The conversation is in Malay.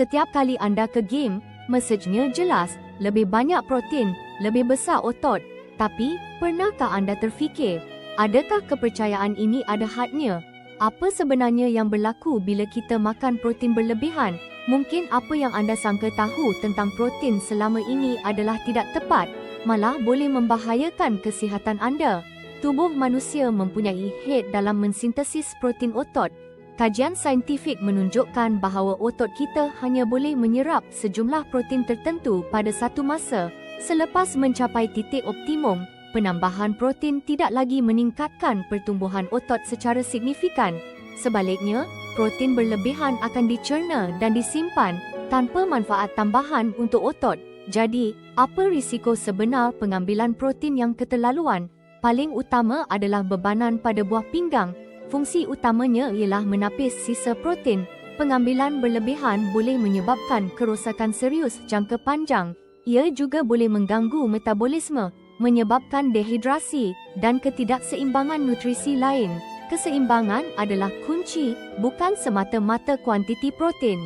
Setiap kali anda ke game, mesejnya jelas, lebih banyak protein, lebih besar otot. Tapi, pernahkah anda terfikir, adakah kepercayaan ini ada hadnya? Apa sebenarnya yang berlaku bila kita makan protein berlebihan? Mungkin apa yang anda sangka tahu tentang protein selama ini adalah tidak tepat, malah boleh membahayakan kesihatan anda. Tubuh manusia mempunyai head dalam mensintesis protein otot. Kajian saintifik menunjukkan bahawa otot kita hanya boleh menyerap sejumlah protein tertentu pada satu masa. Selepas mencapai titik optimum, penambahan protein tidak lagi meningkatkan pertumbuhan otot secara signifikan. Sebaliknya, protein berlebihan akan dicerna dan disimpan tanpa manfaat tambahan untuk otot. Jadi, apa risiko sebenar pengambilan protein yang keterlaluan? Paling utama adalah bebanan pada buah pinggang. Fungsi utamanya ialah menapis sisa protein. Pengambilan berlebihan boleh menyebabkan kerosakan serius jangka panjang. Ia juga boleh mengganggu metabolisme, menyebabkan dehidrasi dan ketidakseimbangan nutrisi lain. Keseimbangan adalah kunci, bukan semata-mata kuantiti protein.